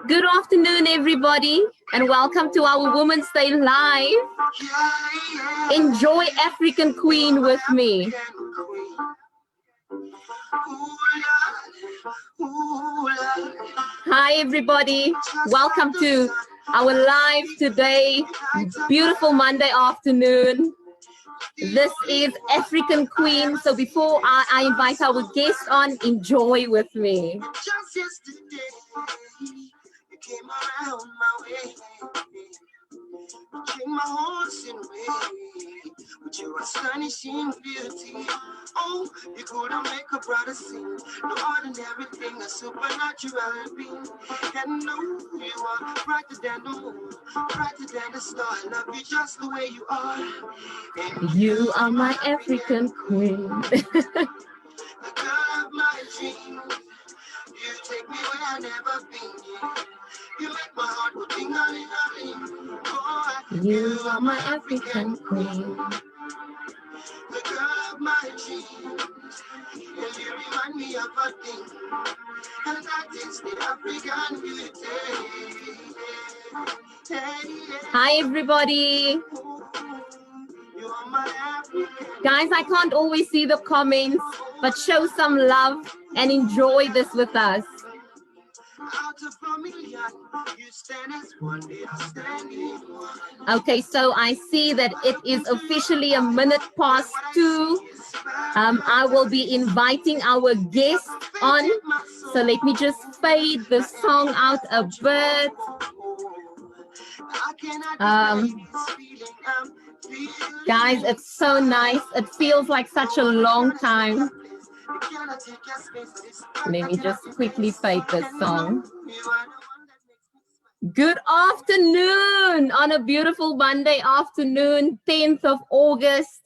Good afternoon, everybody, and welcome to our Women's Day Live. Enjoy African Queen with me. Hi, everybody. Welcome to our live today. Beautiful Monday afternoon. This is African Queen. So before I invite our guest on, enjoy with me. Just yesterday, you came around my way. Came my horse in way with your astonishing beauty. Oh, you couldn't make a brother sing. No ordinary thing, a supernatural being. And no, you are brighter than the moon, brighter than the star. I love you just the way you are. And you are my African queen. The girl of my dreams. You take me where I've never been. You make my heart go ding-a-ling-a-ling. Oh, you are my African queen. The girl of my dreams. And you remind me of a thing. And that is the African beauty. Hi, everybody. Guys, I can't always see the comments, but show some love and enjoy this with us. Okay, so I see that it is officially 2:01. I will be inviting our guest on. So let me just fade the song out a bit. Guys, it's so nice. It feels like such a long time. Let me just quickly fade this song. Good afternoon on a beautiful Monday afternoon, 10th of August,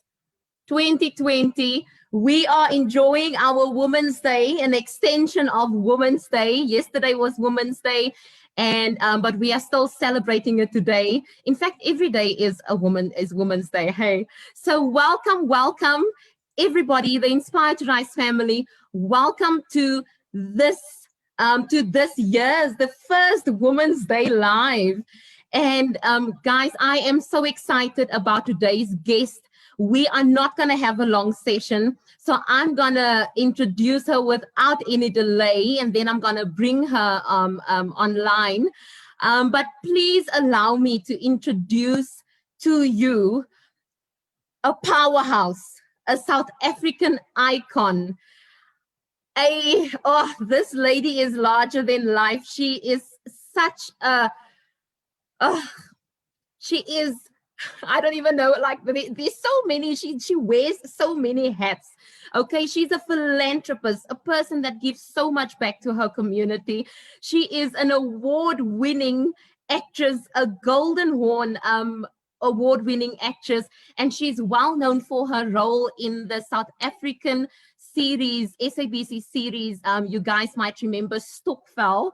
2020. We are enjoying our Women's Day, an extension of Women's Day. Yesterday was Women's Day, and but we are still celebrating it today. In fact, every day is Women's Day. Hey, so welcome everybody, the Inspired to Rise family. Welcome to this year's the first Women's Day Live. And guys, I am so excited about today's guest. We are not going to have a long session, so I'm going to introduce her without any delay, and then I'm going to bring her online. But please allow me to introduce to you a powerhouse, a South African icon. This lady is larger than life. She is such a, she is, I don't even know, like there's so many, she wears so many hats. Okay, she's a philanthropist, a person that gives so much back to her community. She is an award-winning actress, a Golden Horn award-winning actress, and she's well known for her role in the South African series, SABC series. You guys might remember Stokvel.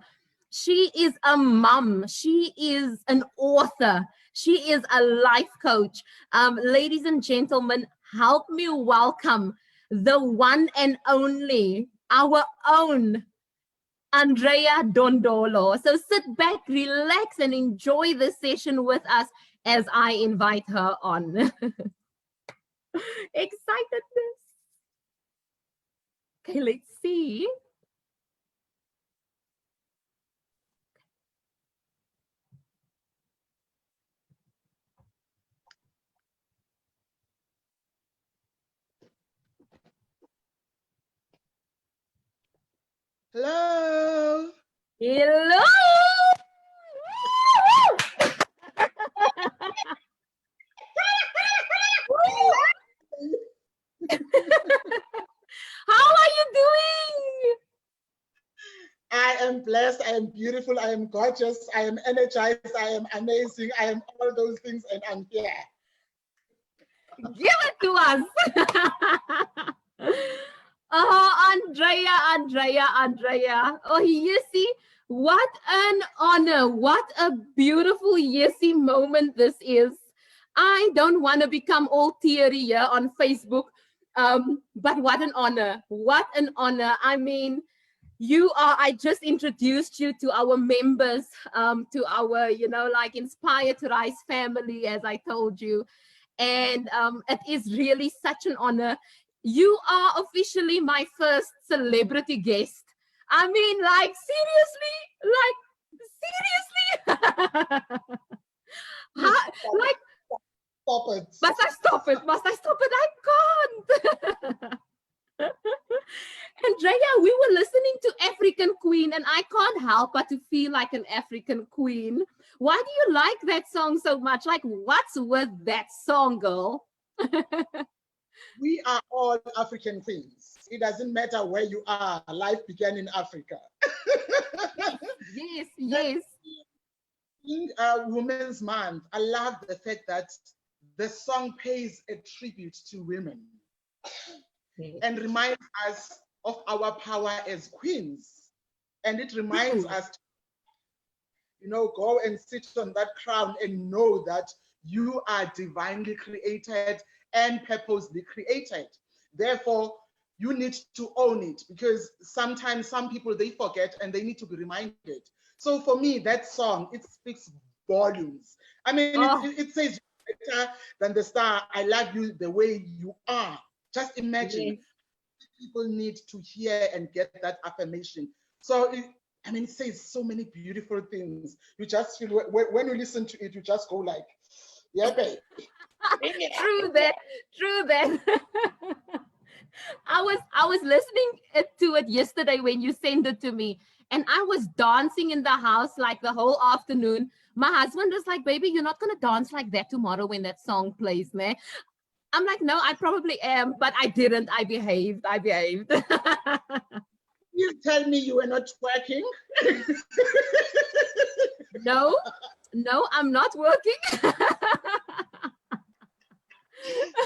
She is a mom. She is an author. She is a life coach. Ladies and gentlemen, help me welcome the one and only, our own Andrea Dondolo. So sit back, relax, and enjoy this session with us as I invite her on. Excitedness. Okay, let's see. Hello. Hello. How are you doing? I am blessed. I am beautiful. I am gorgeous. I am energized. I am amazing. I am all those things, and I'm here. Give it to us. Oh, Andrea. Oh, you see, what an honor. What a beautiful Yesi moment this is. I don't want to become all teary here on Facebook, but what an honor. What an honor. I mean, I just introduced you to our members, to our, like Inspire to Rise family, as I told you. And it is really such an honor. You are officially my first celebrity guest. I mean, like, seriously, Please like, stop it. must I stop it? Must I stop it? I can't. Andrea, we were listening to African Queen, and I can't help but to feel like an African queen. Why do you like that song so much? Like, what's with that song, girl? We are all African queens. It doesn't matter where you are. Life began in Africa. Yes, yes. In Women's Month, I love the fact that the song pays a tribute to women and reminds us of our power as queens. And it reminds us to, go and sit on that crown and know that you are divinely created and purposely created. Therefore, you need to own it, because sometimes some people, they forget and they need to be reminded. So for me, that song, it speaks volumes. I mean, it says better than the star. I love you the way you are. Just imagine. Yes. People need to hear and get that affirmation. So it says so many beautiful things. You just feel, when you listen to it, you just go like, yeah, babe. True that. I was listening to it yesterday when you sent it to me, and I was dancing in the house like the whole afternoon. My husband was like, baby, you're not gonna dance like that tomorrow when that song plays, man. I'm like, no, I probably am, but I didn't. I behaved. You tell me you were not working. No, I'm not working.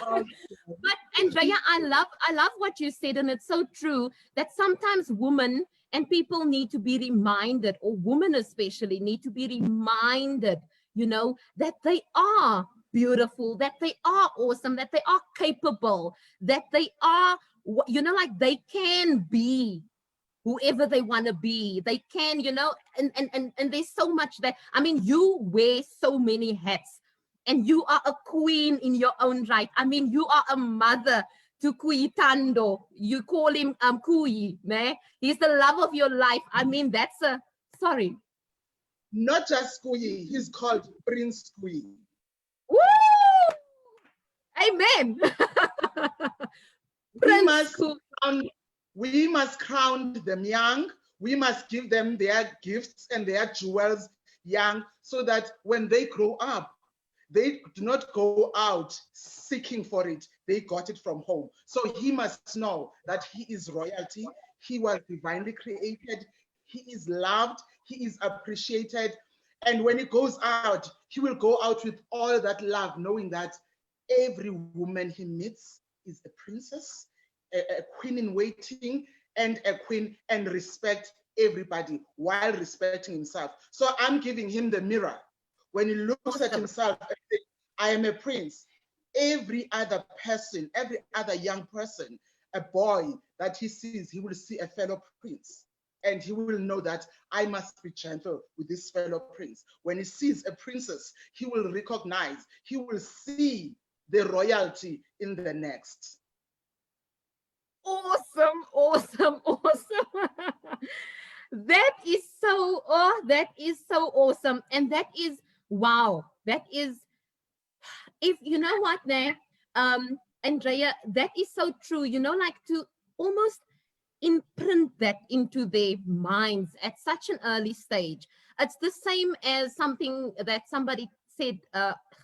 But Andrea, I love what you said, and it's so true that sometimes women and people need to be reminded, or women especially need to be reminded, that they are beautiful, that they are awesome, that they are capable, that they are, like they can be whoever they want to be. They can, and there's so much that, I mean, you wear so many hats, and you are a queen in your own right. I mean, you are a mother to Kuitando. You call him Kui, ne? He's the love of your life. I mean, sorry. Not just Kui, he's called Prince Kui. Woo! Amen. We must crown them young. We must give them their gifts and their jewels young, so that when they grow up, they do not go out seeking for it. They got it from home. So he must know that he is royalty. He was divinely created. He is loved. He is appreciated. And when he goes out, he will go out with all that love, knowing that every woman he meets is a princess, a queen in waiting, and a queen, and respect everybody while respecting himself. So I'm giving him the mirror. When he looks at himself and says, I am a prince, every other person, every other young person, a boy that he sees, he will see a fellow prince. And he will know that I must be gentle with this fellow prince. When he sees a princess, he will recognize, he will see the royalty in the next. Awesome. That is so awesome. And that is, wow, that is, if you know what, Andrea, that is so true, like to almost imprint that into their minds at such an early stage. It's the same as something that somebody said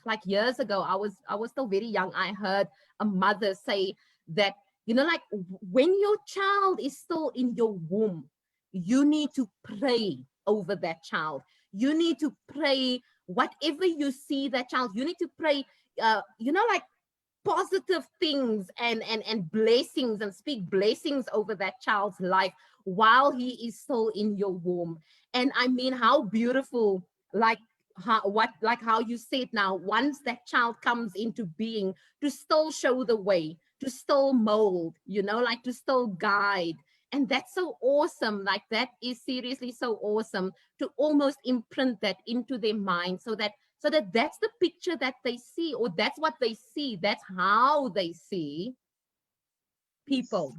like years ago. I was still very young. I heard a mother say that, like when your child is still in your womb, you need to pray over that child. You need to pray whatever you see that child. You need to pray, like positive things and blessings, and speak blessings over that child's life while he is still in your womb. And I mean, how beautiful, like how you said now, once that child comes into being, to still show the way, to still mold, like to still guide And that's so awesome. Like, that is seriously so awesome to almost imprint that into their mind, so that that's the picture that they see, or that's what they see. That's how they see people,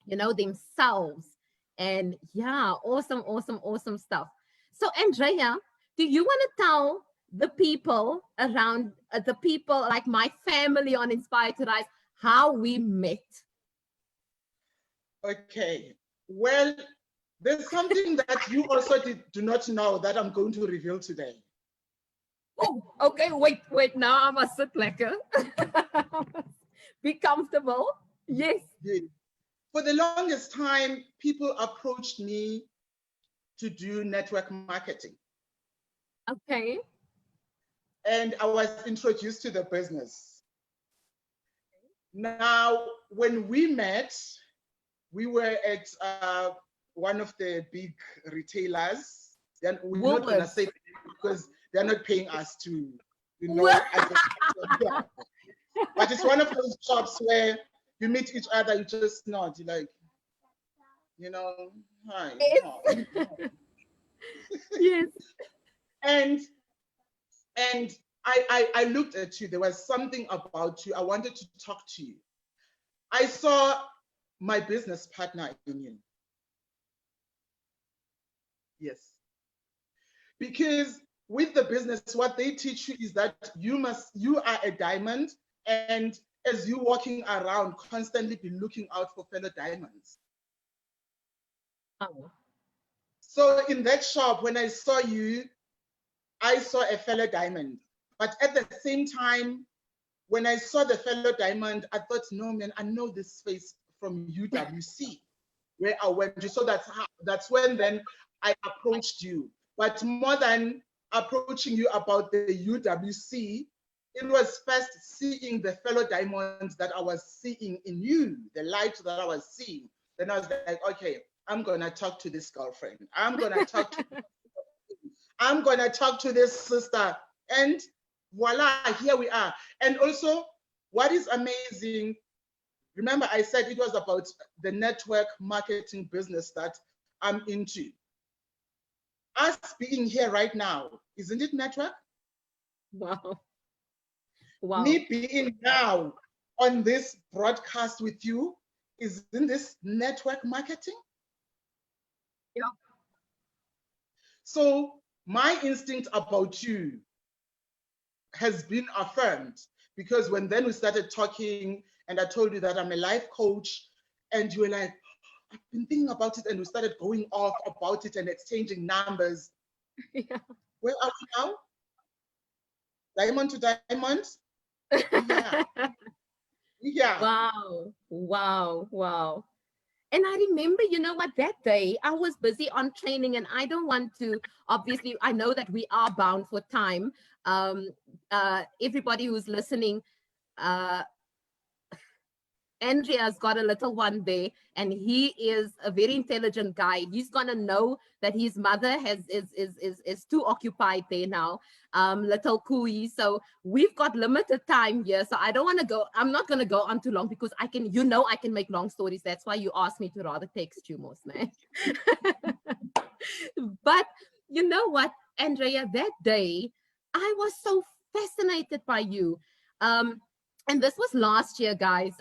themselves. And yeah, awesome, awesome, awesome stuff. So, Andrea, do you want to tell the people around, the people like my family on Inspired to Rise, how we met? Okay. Well, there's something that you also do not know that I'm going to reveal today. Oh, okay. Wait. Now I must sit lekker. Be comfortable. Yes. Yeah. For the longest time, people approached me to do network marketing. Okay. And I was introduced to the business. Now, when we met, we were at one of the big retailers. Then we're not going to say because they're not paying us to, but it's one of those shops where you meet each other, you just nod, you're like, hi. Yes. Yes. And I looked at you. There was something about you. I wanted to talk to you. I saw my business partner in you. Yes. Because with the business, what they teach you is that you are a diamond, and as you're walking around, constantly be looking out for fellow diamonds. Oh. So in that shop, when I saw you, I saw a fellow diamond. But at the same time, when I saw the fellow diamond, I thought, no, man, I know this face from UWC, where I went to. So that's when then I approached you. But more than approaching you about the UWC, it was first seeing the fellow diamonds that I was seeing in you, the light that I was seeing. Then I was like, okay, I'm going to talk to this girlfriend. I'm going to talk to this sister. And voila, here we are. And also, what is amazing, remember I said it was about the network marketing business that I'm into. Us being here right now, isn't it network? Wow. Wow. Me being now on this broadcast with you, isn't this network marketing? Yeah. So my instinct about you has been affirmed, because when then we started talking and I told you that I'm a life coach, and you were like, I've been thinking about it, and we started going off about it and exchanging numbers. Yeah. Where are we now? Diamond to diamond? Yeah. Yeah. Wow. Wow. Wow. And I remember, you know what, that day I was busy on training, and I don't want to, obviously, I know that we are bound for time. Everybody who's listening, Andrea's got a little one there, and he is a very intelligent guy. He's gonna know that his mother is too occupied there now, little Kui. So we've got limited time here. So I don't want to go. I'm not gonna go on too long, because I can make long stories. That's why you asked me to rather text you most, man. But you know what, Andrea, that day I was so fascinated by you. And this was last year, guys,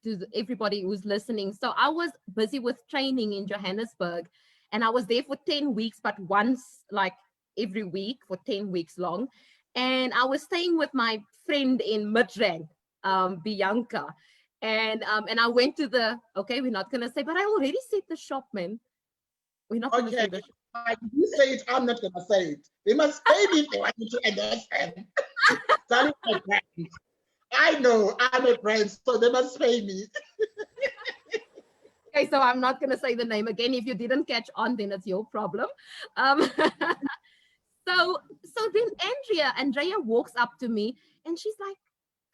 to everybody who's listening. So I was busy with training in Johannesburg, and I was there for 10 weeks, but once, like every week for 10 weeks long. And I was staying with my friend in Midrand, Bianca. And I went to we're not going to say, but I already said the shop, man. We're not going to say the shop. You say it, I'm not going to say it. They must pay me if they want me to endorse them. I know I'm a brand, so they must pay me. Okay, so I'm not going to say the name again. If you didn't catch on, then it's your problem. So then Andrea walks up to me, and she's like,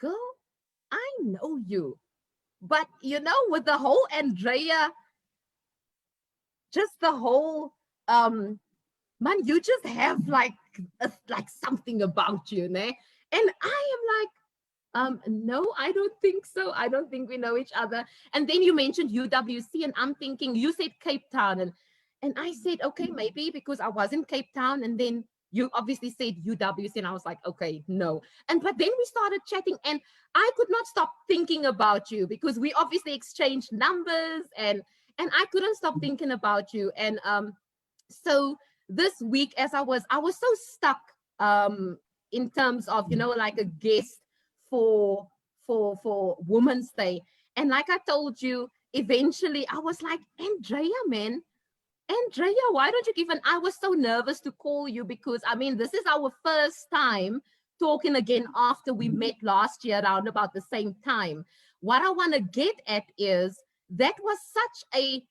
girl, I know you. But, with the whole Andrea, just the whole, man, you just have like something about you, né? And I am like, No, I don't think so. I don't think we know each other. And then you mentioned UWC, and I'm thinking you said Cape Town, and I said, okay, maybe because I was in Cape Town, and then you obviously said UWC, and I was like, okay, no. But then we started chatting, and I could not stop thinking about you because we obviously exchanged numbers, and I couldn't stop thinking about you. And so this week, as I was so stuck in terms of, like a guest for Women's Day. And like I told you, eventually I was like, Andrea, man, Andrea, why don't you give? And I was so nervous to call you because I mean, this is our first time talking again after we met last year around about the same time. What I want to get at is that was such a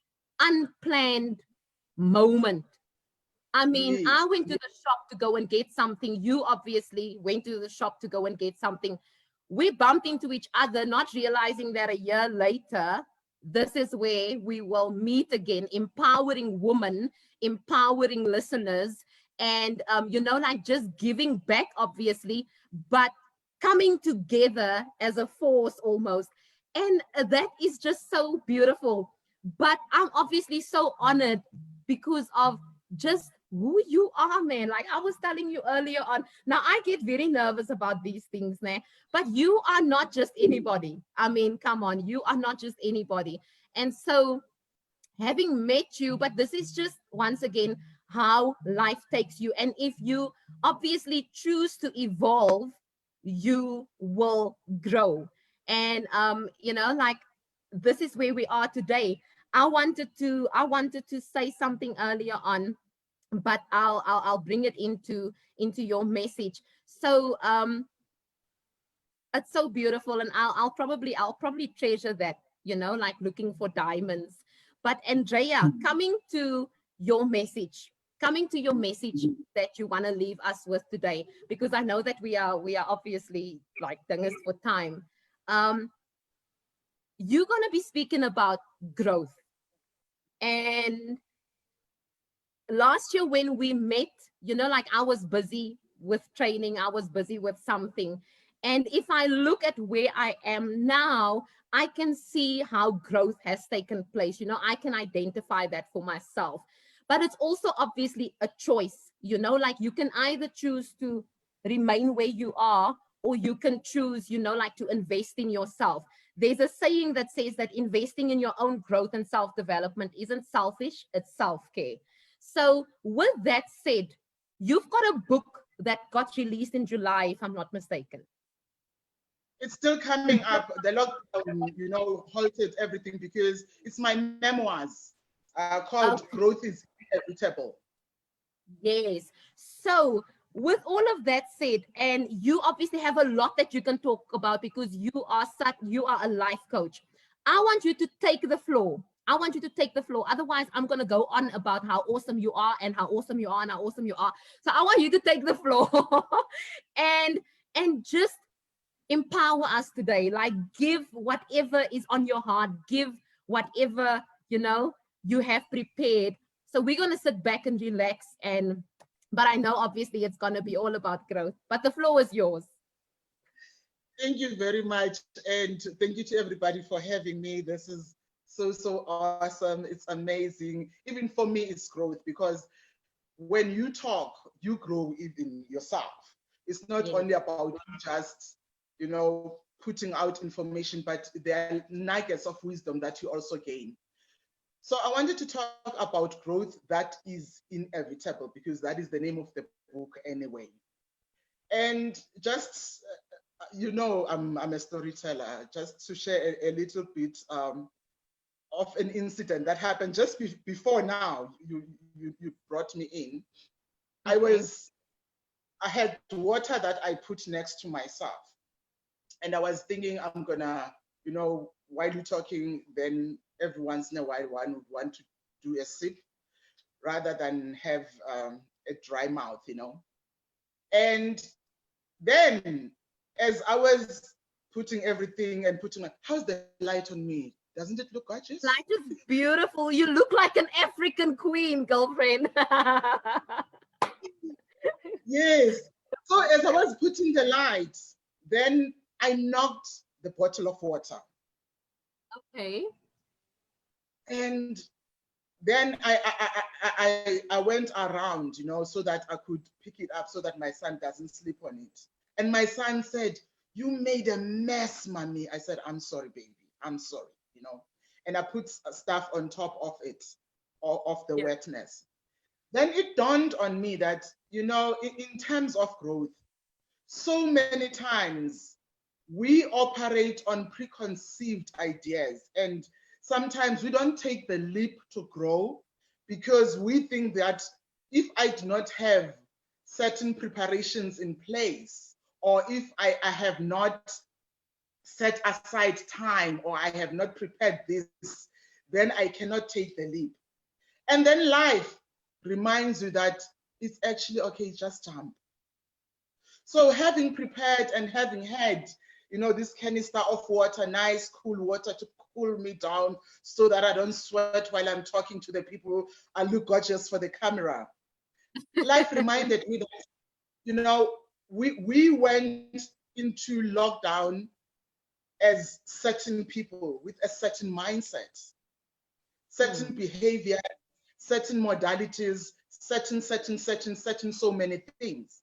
unplanned moment. I mean, I Yes, went to the shop to go and get something. You obviously went to the shop to go and get something. We bumped into each other, not realizing that a year later, this is where we will meet again, empowering women, empowering listeners, and, like just giving back, obviously, but coming together as a force almost. And that is just so beautiful. But I'm obviously so honored because of just who you are, man. Like I was telling you earlier on, now I get very nervous about these things, man. But you are not just anybody. I mean, come on, you are not just anybody. And so, having met you, but this is just once again how life takes you. And if you obviously choose to evolve, you will grow. And like this is where we are today. I wanted to say something earlier on, but I'll bring it into your message. So it's so beautiful, and I'll probably treasure that, like looking for diamonds. But Andrea, coming to your message that you want to leave us with today, because I know that we are obviously like dingers for time. um you're going to be speaking about growth. And last year when we met, like I was busy with training, I was busy with something. And if I look at where I am now, I can see how growth has taken place. I can identify that for myself. But it's also obviously a choice, like you can either choose to remain where you are, or you can choose, like to invest in yourself. There's a saying that says that investing in your own growth and self-development isn't selfish, it's self-care. So, with that said, you've got a book that got released in July, if I'm not mistaken. it's still coming up. The lockdown, halted everything because it's my memoirs called Okay. Growth is Inevitable. Yes. So, with all of that said, and you obviously have a lot that you can talk about because you are a life coach. I want you to take the floor. I want you to take the floor. Otherwise, I'm gonna go on about how awesome you are and how awesome you are and how awesome you are. So I want you to take the floor and just empower us today. Like give whatever is on your heart, give whatever you have prepared. So we're gonna sit back and relax, and but I know obviously it's gonna be all about growth. But the floor is yours. Thank you very much. And thank you to everybody for having me. This is so awesome. It's amazing. Even for me, it's growth because when you talk, you grow even yourself. It's not Yes. only about you just, putting out information, but there are nuggets of wisdom that you also gain. So I wanted to talk about growth that is inevitable because that is the name of the book anyway. And just, I'm a storyteller. Just to share a little bit of an incident that happened just before now you brought me in. I Okay. was I had water that I put next to myself. And I was thinking I'm gonna, while you're talking, then every once in a while one would want to do a sip rather than have a dry mouth. And then as I was putting everything and how's the light on me? Doesn't it look gorgeous? Light is beautiful. You look like an African queen, girlfriend. Yes. So as I was putting the light, then I knocked the bottle of water. Okay. And then I went around, so that I could pick it up so that my son doesn't sleep on it. And my son said, "You made a mess, mommy." I said, "I'm sorry, baby. I'm sorry, And I put stuff on top of it, of the wetness. Then it dawned on me that, in terms of growth, so many times we operate on preconceived ideas, and sometimes we don't take the leap to grow because we think that if I do not have certain preparations in place, or if I have not set aside time, or I have not prepared this, then I cannot take the leap. And then life reminds you that it's actually okay, just jump. So having prepared and having had, this canister of water, nice cool water to cool me down so that I don't sweat while I'm talking to the people, I look gorgeous for the camera. Life reminded me that, we went into lockdown as certain people with a certain mindset, certain behavior, certain modalities, certain, so many things.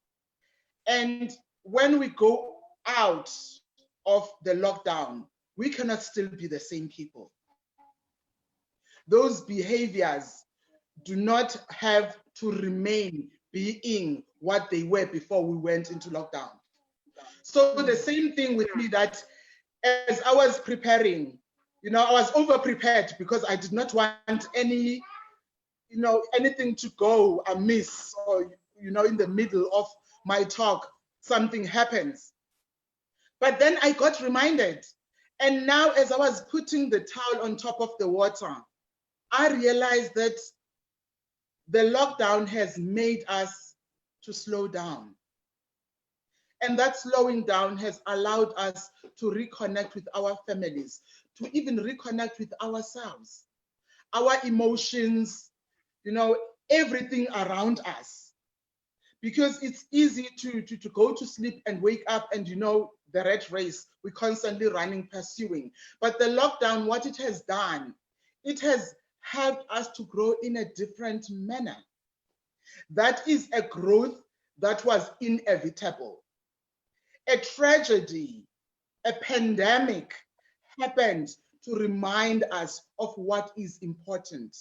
And when we go out of the lockdown, we cannot still be the same people. Those behaviors do not have to remain being what they were before we went into lockdown. So the same thing with me, that as I was preparing, I was over prepared because I did not want anything to go amiss, or, in the middle of my talk, something happens. But then I got reminded. And now, as I was putting the towel on top of the water, I realized that the lockdown has made us to slow down. And that slowing down has allowed us to reconnect with our families, to even reconnect with ourselves, our emotions, everything around us. Because it's easy to go to sleep and wake up and, the rat race, we're constantly running, pursuing. But the lockdown, what it has done, it has helped us to grow in a different manner. That is a growth that was inevitable. A tragedy, a pandemic happened to remind us of what is important.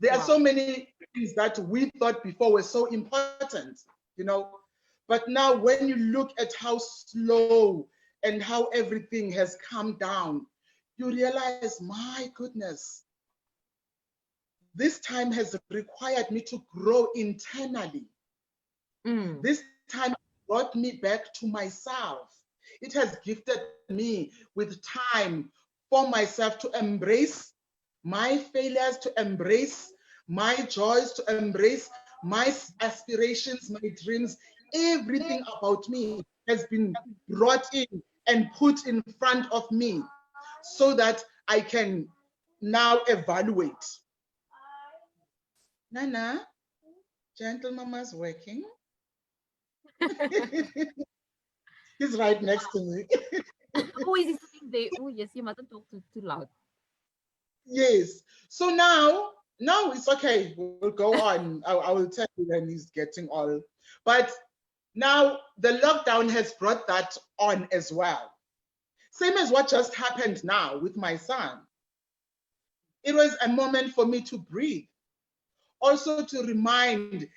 There are so many things that we thought before were so important, but now when you look at how slow and how everything has come down, you realize, my goodness, this time has required me to grow internally. This time brought me back to myself. It has gifted me with time for myself to embrace my failures, to embrace my joys, to embrace my aspirations, my dreams. Everything about me has been brought in and put in front of me so that I can now evaluate. Nana, gentle mama's working. He's right next to me. Oh, is he sitting there? Oh, yes, you mustn't talk too loud. Yes. So now it's okay. We'll go on. I will tell you when he's getting all. But now the lockdown has brought that on as well. Same as what just happened now with my son. It was a moment for me to breathe. Also to remind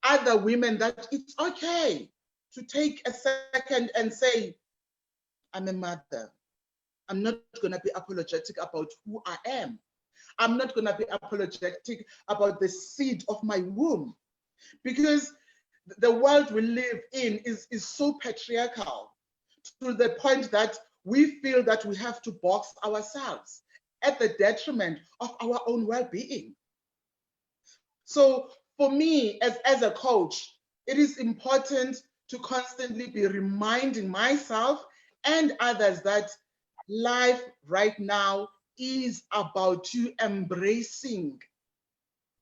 other women that it's okay to take a second and say, I'm a mother. I'm not going to be apologetic about who I am. I'm not going to be apologetic about the seed of my womb, because the world we live in is so patriarchal to the point that we feel that we have to box ourselves at the detriment of our own well-being. So for me, as a coach, it is important to constantly be reminding myself and others that life right now is about you embracing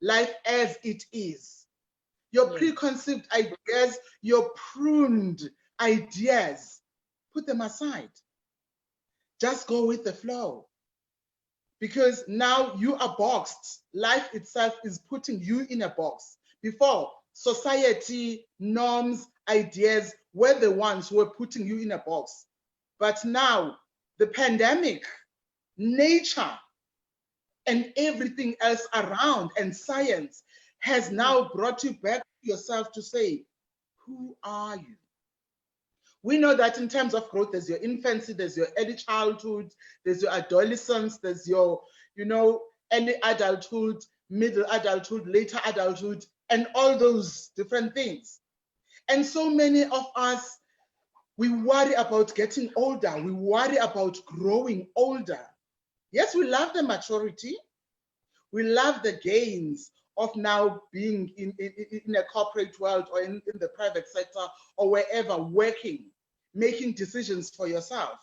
life as it is. Your preconceived ideas, your pruned ideas, put them aside. Just go with the flow. Because now you are boxed. Life itself is putting you in a box. Before, society, norms, ideas were the ones who were putting you in a box. But now, the pandemic, nature, and everything else around, and science has now brought you back to yourself to say, who are you? We know that in terms of growth, there's your infancy, there's your early childhood, there's your adolescence, there's your, early adulthood, middle adulthood, later adulthood, and all those different things. And so many of us, we worry about getting older. We worry about growing older. Yes, we love the maturity. We love the gains of now being in a corporate world or in the private sector or wherever, working, making decisions for yourself.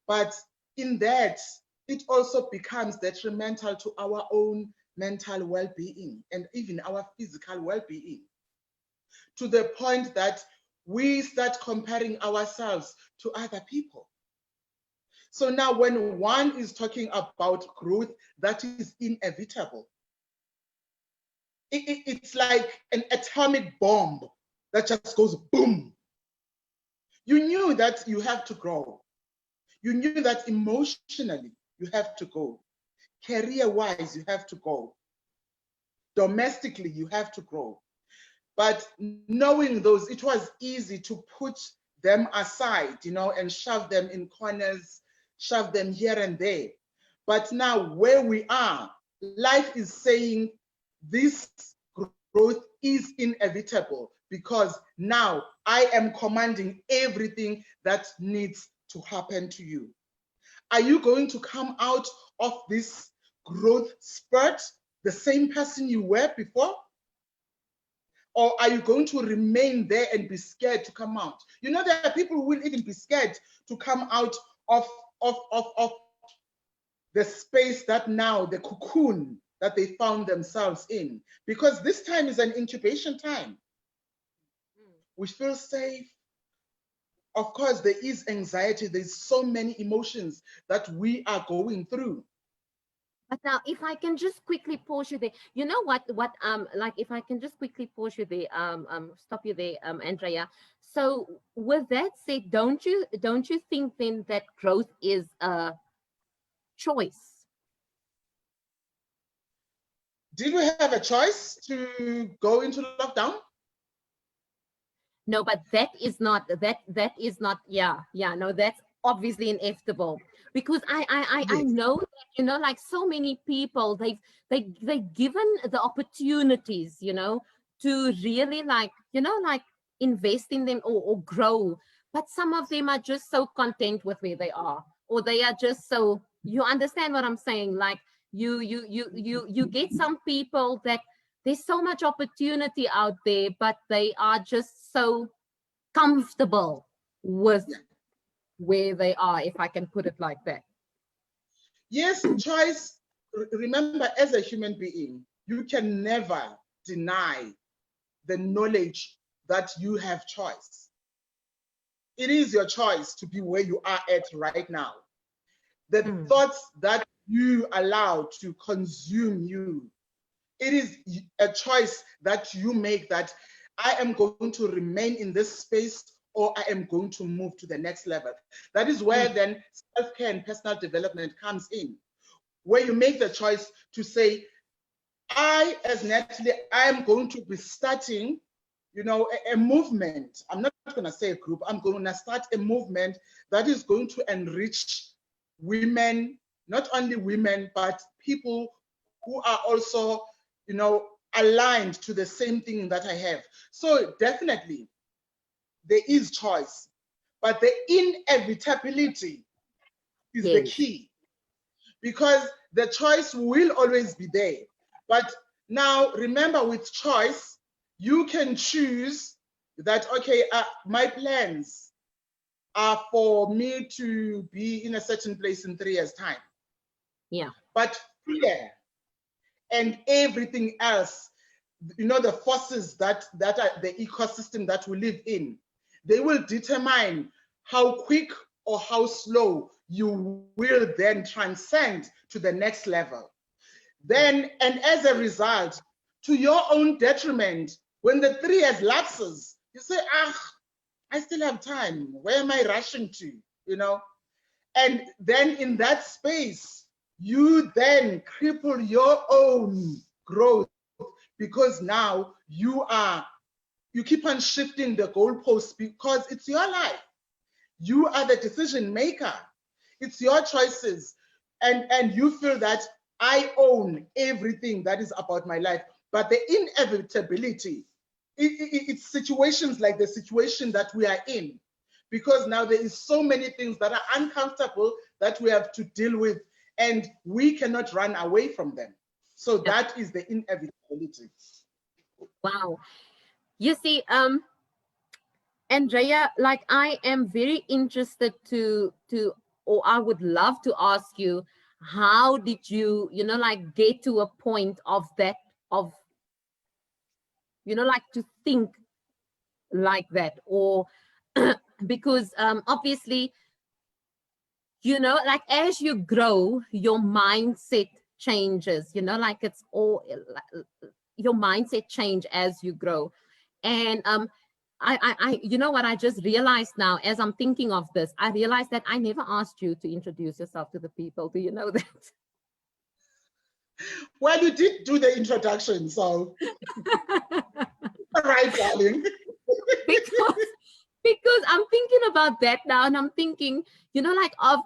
But in that, it also becomes detrimental to our own mental well-being and even our physical well-being, to the point that we start comparing ourselves to other people. So now when one is talking about growth that is inevitable, it's like an atomic bomb that just goes boom. You knew that you have to grow. You knew that emotionally you have to go. Career-wise, you have to go. Domestically, you have to grow. But knowing those, it was easy to put them aside, and shove them in corners, shove them here and there. But now where we are, life is saying this growth is inevitable because now I am commanding everything that needs to happen to you. Are you going to come out of this growth spurt the same person you were before? Or are you going to remain there and be scared to come out? There are people who will even be scared to come out of the space that now, the cocoon that they found themselves in, because this time is an incubation time. We feel safe. Of course, there is anxiety. There's so many emotions that we are going through. But now, if I can just quickly pause you there, you know what, if I can just quickly pause you there, stop you there, Andrea. So with that said, don't you think then that growth is a choice? Did we have a choice to go into lockdown? No, but that is not, no, that's obviously inevitable. Because I know that, like so many people, they've given the opportunities, to really invest in them or grow. But some of them are just so content with where they are, or they are just so, you understand what I'm saying? Like you get some people that there's so much opportunity out there, but they are just so comfortable with where they are, if I can put it like that. Yes, choice. Remember, as a human being, you can never deny the knowledge that you have choice. It is your choice to be where you are at right now. The thoughts that you allow to consume you, it is a choice that you make, that I am going to remain in this space or I am going to move to the next level. That is where then self-care and personal development comes in, where you make the choice to say, I, as Natalie, I am going to be starting, a movement. I'm not going to say a group. I'm going to start a movement that is going to enrich women, not only women, but people who are also, aligned to the same thing that I have. So definitely, there is choice, but the inevitability is the key, because the choice will always be there. But now remember, with choice, you can choose that, okay, my plans are for me to be in a certain place in 3 years' time. Yeah. But fear and everything else, the forces that are the ecosystem that we live in, they will determine how quick or how slow you will then transcend to the next level. Then, and as a result, to your own detriment, when the 3 years lapses, you say, I still have time. Where am I rushing to? You know? And then in that space, you then cripple your own growth, because now you keep on shifting the goalposts, because it's your life. You are the decision maker. It's your choices. And you feel that I own everything that is about my life. But the inevitability, it's situations like the situation that we are in, because now there is so many things that are uncomfortable that we have to deal with, and we cannot run away from them. So that is the inevitability. Wow. You see, Andrea, like I am very interested or I would love to ask you, how did you, like get to a point of that, of, like to think like that, or because obviously, like as you grow, your mindset changes, like it's all, your mindset change as you grow. And you know what, I just realized now as I'm thinking of this, I realized that I never asked you to introduce yourself to the people. Do you know that? Well, you did do the introduction, so all right, darling. because I'm thinking about that now, and I'm thinking, like of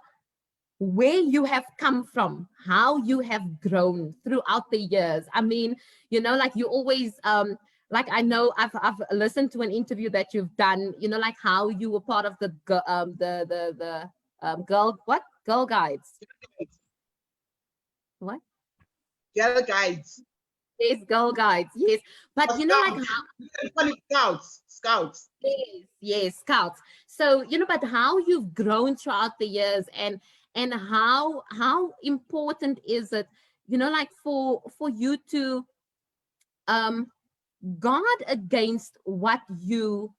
where you have come from, how you have grown throughout the years. I mean, like you always, like I know I've listened to an interview that you've done, like how you were part of the Girl Guides. What? Girl Guides. Yes, Girl Guides. Yes, but like how Scouts. Yes, Scouts. So, but how you've grown throughout the years, and how important is it, like for you to guard against what you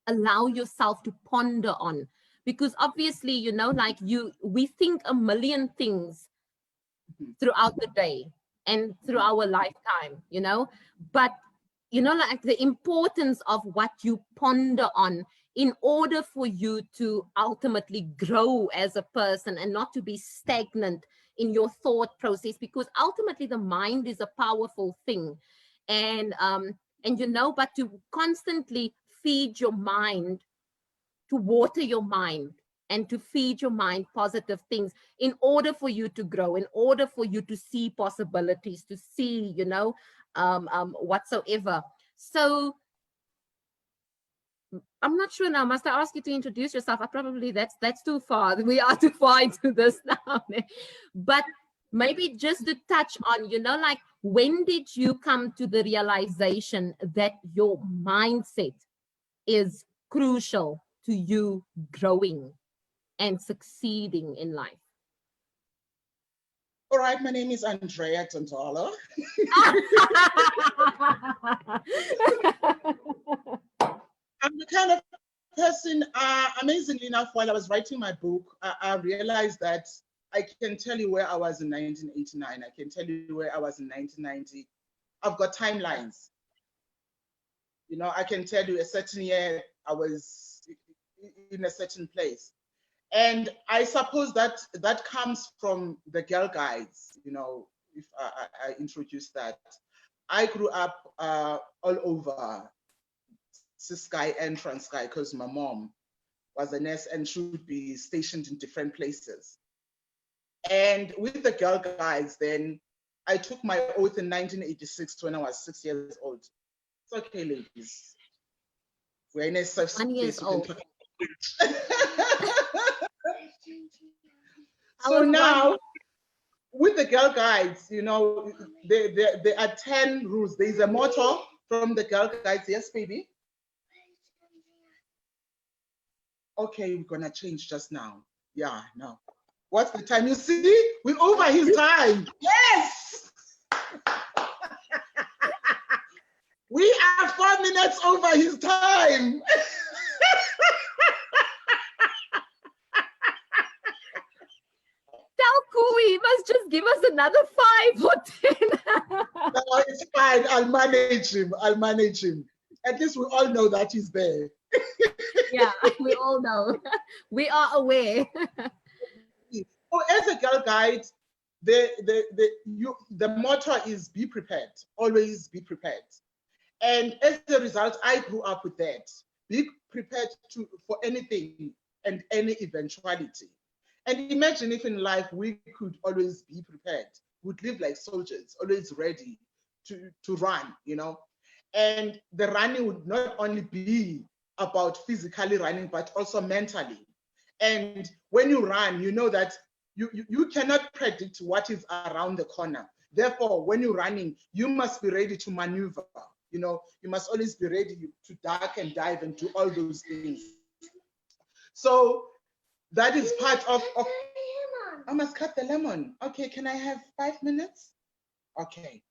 allow yourself to ponder on, because obviously, like we think a million things throughout the day and through our lifetime, but like the importance of what you ponder on in order for you to ultimately grow as a person and not to be stagnant in your thought process, because ultimately the mind is a powerful thing. And but to constantly feed your mind, to water your mind, and to feed your mind positive things in order for you to grow, in order for you to see possibilities, to see, whatsoever. So I'm not sure now. Must I ask you to introduce yourself? That's too far. We are too far into this now. But maybe just to touch on, like when did you come to the realization that your mindset is crucial to you growing and succeeding in life? All right, my name is Andrea Tontolo. I'm the kind of person, amazingly enough, while I was writing my book, I realized that I can tell you where I was in 1989. I can tell you where I was in 1990. I've got timelines. I can tell you a certain year I was in a certain place. And I suppose that comes from the Girl Guides, if I introduce that. I grew up all over Ciskei and Transkei because my mom was a nurse and she would be stationed in different places. And with the Girl Guides, then I took my oath in 1986 when I was 6 years old. It's okay, ladies. We're in a safe space. 1 years old. So now, with the Girl Guides, there are 10 rules. There's a motto from the Girl Guides. Yes, baby? Okay, we're going to change just now. Yeah, no. What's the time? You see? We're over his time. Yes! We are 4 minutes over his time. just give us another 5 or 10. No, it's fine. I'll manage him. I'll manage him. At least we all know that he's there. Yeah, we all know. We are aware. So as a girl guide, the motto is be prepared. Always be prepared. And as a result, I grew up with that. Be prepared for anything and any eventuality. And imagine if in life we could always be prepared. We'd live like soldiers, always ready to run, And the running would not only be about physically running, but also mentally. And when you run, you know that you cannot predict what is around the corner. Therefore, when you're running, you must be ready to maneuver. You must always be ready to duck and dive and do all those things. So that is part of I must cut the lemon. Okay, can I have 5 minutes? Okay.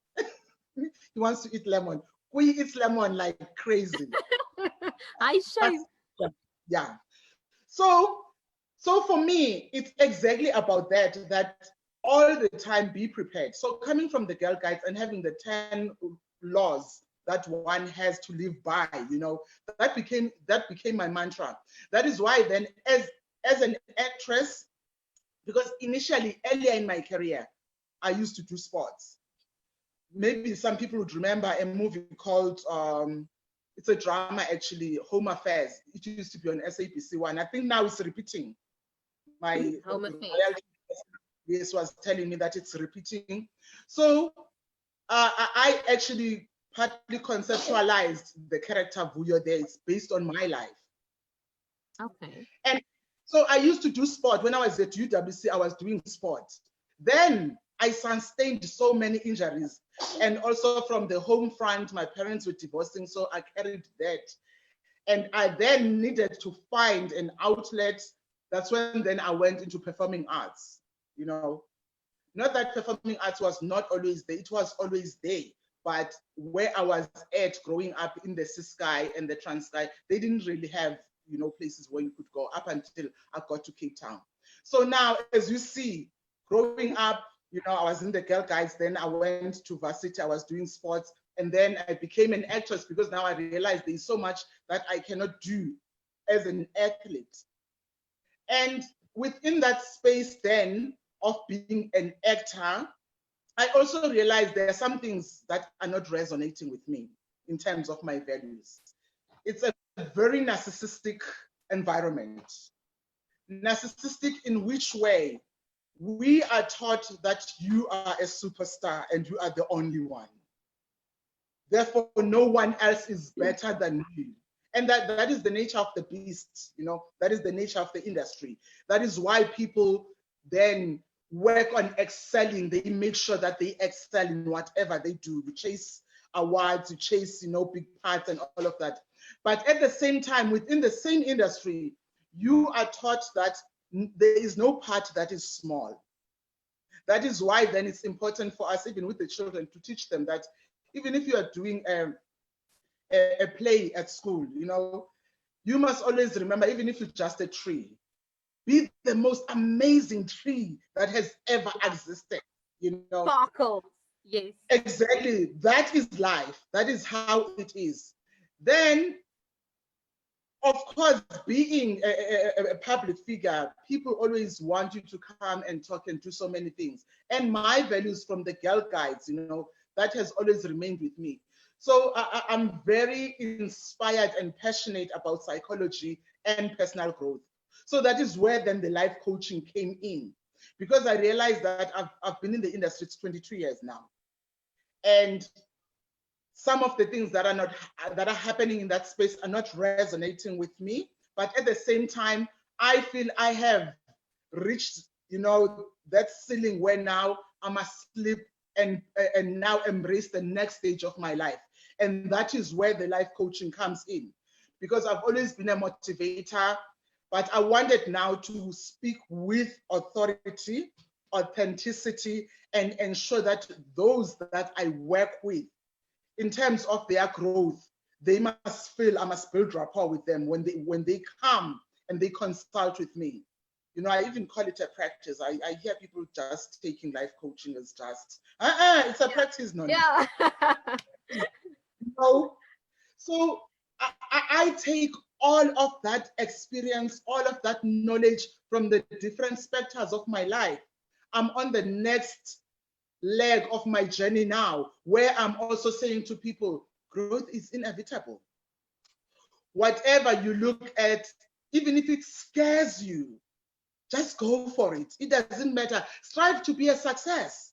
He wants to eat lemon. We eat lemon like crazy. I shame. Yeah. So for me, it's exactly about that all the time be prepared. So coming from the Girl Guides and having the 10 laws that one has to live by, that became my mantra. That is why then as an actress, because initially earlier in my career, I used to do sports. Maybe some people would remember a movie called it's a drama actually, Home Affairs. It used to be on SABC One. I think now it's repeating. My yes was telling me that it's repeating. So I actually partly conceptualized the character Vuyo there. It's based on my life. Okay. And so I used to do sport. When I was at UWC, I was doing sport. Then I sustained so many injuries. And also from the home front, my parents were divorcing, so I carried that. And I then needed to find an outlet. That's when then I went into performing arts. Not that performing arts was not always there, it was always there. But where I was at growing up in the Ciskei and the Transkei, they didn't really have places where you could go up until I got to Cape Town. So now, as you see, growing up, I was in the Girl Guides, then I went to varsity, I was doing sports, and then I became an actress because now I realized there's so much that I cannot do as an athlete. And within that space then of being an actor, I also realized there are some things that are not resonating with me in terms of my values. It's a very narcissistic environment. Narcissistic in which way? We are taught that you are a superstar and you are the only one. Therefore, no one else is better than you. And that is the nature of the beast, that is the nature of the industry. That is why people then work on excelling. They make sure that they excel in whatever they do. You chase awards, you chase, big parts and all of that. But at the same time, within the same industry, you are taught that there is no part that is small. That is why then it's important for us, even with the children, to teach them that even if you are doing a play at school, you must always remember, even if it's just a tree, be the most amazing tree that has ever existed, Sparkles, yes. Exactly. That is life. That is how it is. Then, of course, being a public figure, people always want you to come and talk and do so many things. And my values from the Girl Guides, that has always remained with me. So I'm very inspired and passionate about psychology and personal growth. So that is where then the life coaching came in, because I realized that I've been in the industry 22 years now. And some of the things that are happening in that space are not resonating with me. But at the same time, I feel I have reached, that ceiling where now I must sleep and now embrace the next stage of my life. And that is where the life coaching comes in, because I've always been a motivator, but I wanted now to speak with authority, authenticity, and ensure that those that I work with, in terms of their growth, they must feel I must build rapport with them when they come and they consult with me. You know, I even call it a practice. I hear people just taking life coaching as just, it's a practice, no. Yeah. No. So I take all of that experience, all of that knowledge from the different specters of my life. I'm on the next leg of my journey now, where I'm also saying to people, growth is inevitable. Whatever you look at, even if it scares you, just go for it. It doesn't matter. Strive to be a success,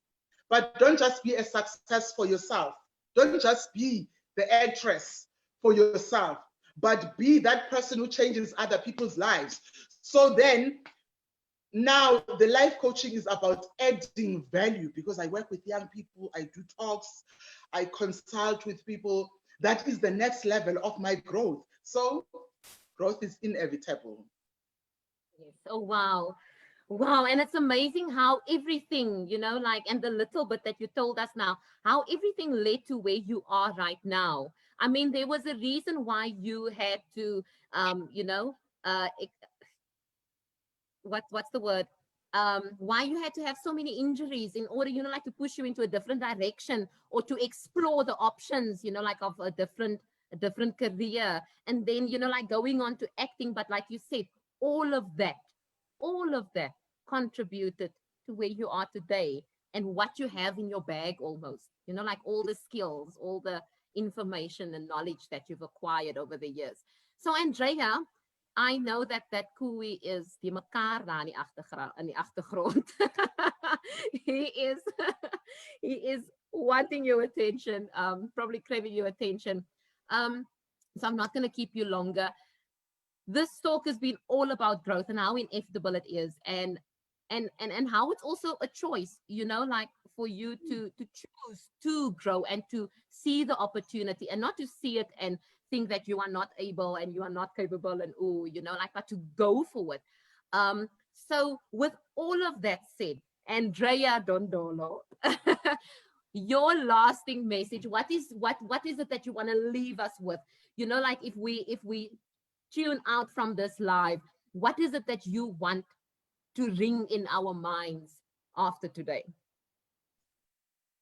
but don't just be a success for yourself. Don't just be the actress for yourself, but be that person who changes other people's lives. So then, now the life coaching is about adding value, because I work with young people, I do talks, I consult with people. That is the next level of my growth. So growth is inevitable. Yes. Oh, wow. Wow. And it's amazing how everything, like, and the little bit that you told us now, how everything led to where you are right now. I mean, there was a reason why you had to, um, you know, uh, what's the word, why you had to have so many injuries in order, like, to push you into a different direction, or to explore the options, like, of a different career, and then, like, going on to acting. But like you said, all of that all of that contributed to where you are today, and what you have in your bag, almost, like, all the skills, all the information and knowledge that you've acquired over the years. So, Andrea, I know that Kui is die mekaar daar in die agtergrond. he is he is wanting your attention, probably craving your attention. Um, so I'm not going to keep you longer. This talk has been all about growth and how inevitable it is, and how it's also a choice, like, for you to choose to grow and to see the opportunity, and not to see it and think that you are not able and you are not capable, and like, but to go for it. So with all of that said, Andrea Dondolo, your lasting message, what is it that you want to leave us with? Like, if we tune out from this live, what is it that you want to ring in our minds after today?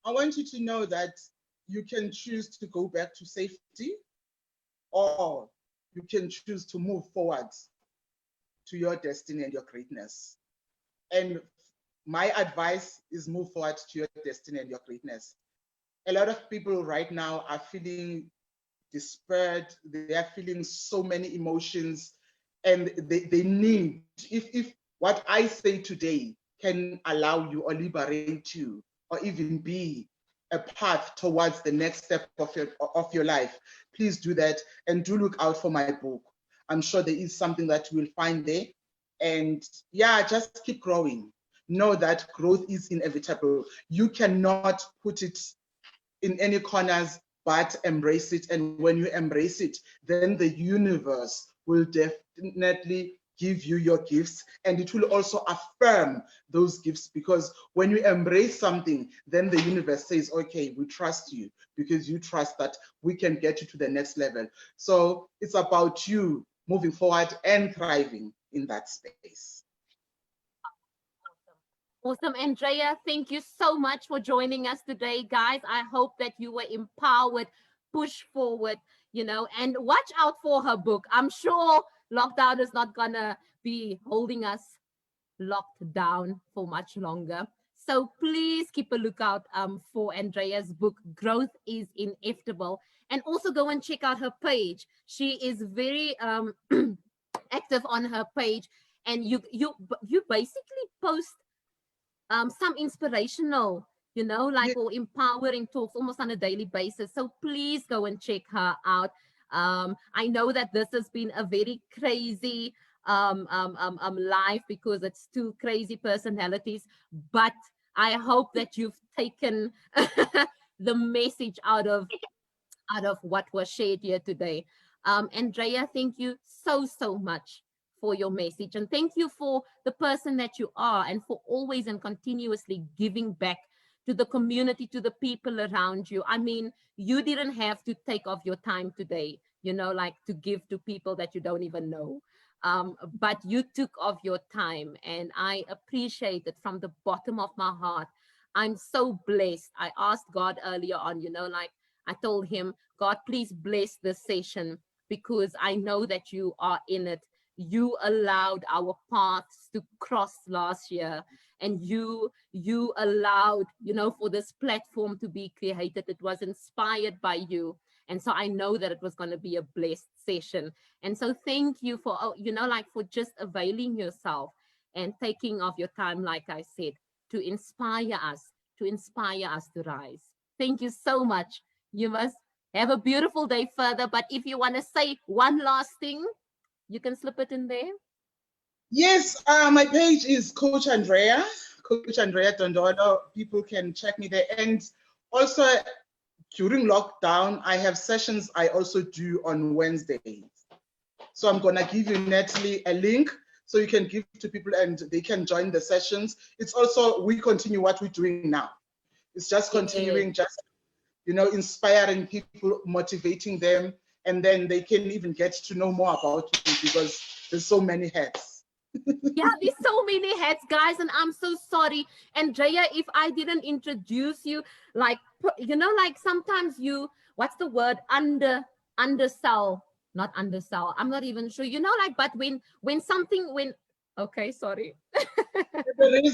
I want you to know that you can choose to go back to safety, or you can choose to move forward to your destiny and your greatness. And my advice is move forward to your destiny and your greatness. A lot of people right now are feeling despaired, they are feeling so many emotions, and they need, if what I say today can allow you or liberate you, or even be a path towards the next step of your life, please do that, and do look out for my book. I'm sure there is something that you will find there. And yeah, just keep growing. Know that growth is inevitable. You cannot put it in any corners, but embrace it. And when you embrace it, then the universe will definitely give you your gifts, and it will also affirm those gifts, because when you embrace something, then the universe says, okay, we trust you, because you trust that we can get you to the next level. So it's about you moving forward and thriving in that space. Awesome. Andrea, thank you so much for joining us today, guys. I hope that you were empowered, push forward, and watch out for her book. I'm sure lockdown is not going to be holding us locked down for much longer. So please keep a lookout for Andrea's book, Growth is Inevitable. And also go and check out her page. She is very active on her page. And you basically post some inspirational, like, Yeah. or empowering talks almost on a daily basis. So please go and check her out. I know that this has been a very crazy life, because it's two crazy personalities, but I hope that you've taken the message out of what was shared here today. Andrea, thank you so much for your message. And thank you for the person that you are, and for always and continuously giving back to the community, to the people around you. I mean, you didn't have to take off your time today, like, to give to people that you don't even know. but you took of your time, and I appreciate it from the bottom of my heart. I'm so blessed. I asked God earlier on, like I told him, God, please bless this session, because I know that you are in it. You allowed our paths to cross last year, and you allowed, for this platform to be created. It was inspired by you. And so I know that it was going to be a blessed session. And so thank you for, like for just availing yourself and taking off your time, like I said, to inspire us, to rise. Thank you so much. You must have a beautiful day further. But if you want to say one last thing, you can slip it in there. Yes, my page is Coach Andrea Dondolo. People can check me there. And also during lockdown, I have sessions I also do on Wednesdays. So I'm gonna give you, Natalie, a link so you can give to people and they can join the sessions. It's also, we continue what we're doing now. It's just continuing, just, inspiring people, motivating them, and then they can even get to know more about you because there's so many hats. Yeah, there's so many hats, guys, and I'm so sorry. Andrea, if I didn't introduce you, like, like sometimes you, what's the word, undersell, not undersell, I'm not even sure, like, but when okay, sorry. There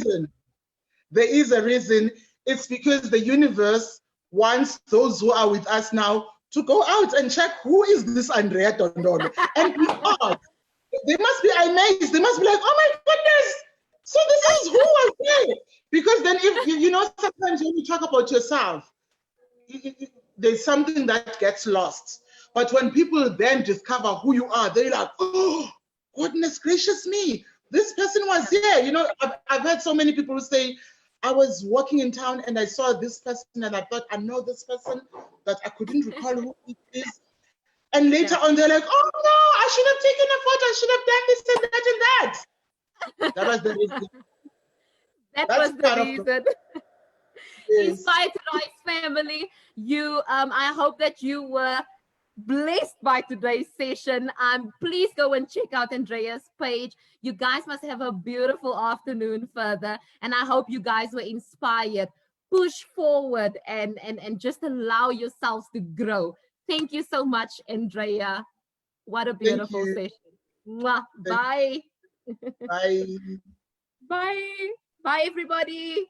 is a reason. It's because the universe wants those who are with us now to go out and check who is this Andrea Dondolo, and we are. They must be amazed. They must be like, oh my goodness, so this is who was here. Because then, if sometimes when you talk about yourself, there's something that gets lost. But when people then discover who you are, they're like, oh, goodness gracious me, this person was here. I've heard so many people say, I was walking in town and I saw this person and I thought, I know this person, but I couldn't recall who it is. And later on, they're like, oh no, I should have taken a photo. I should have done this and that and that. That was the reason. That was the reason. Yes. Inspired to Rise family, I hope that you were blessed by today's session. Please go and check out Andrea's page. You guys must have a beautiful afternoon further, and I hope you guys were inspired. Push forward and just allow yourselves to grow. Thank you so much, Andrea. What a beautiful session. Mwah. Bye. Bye. Bye. Bye, everybody.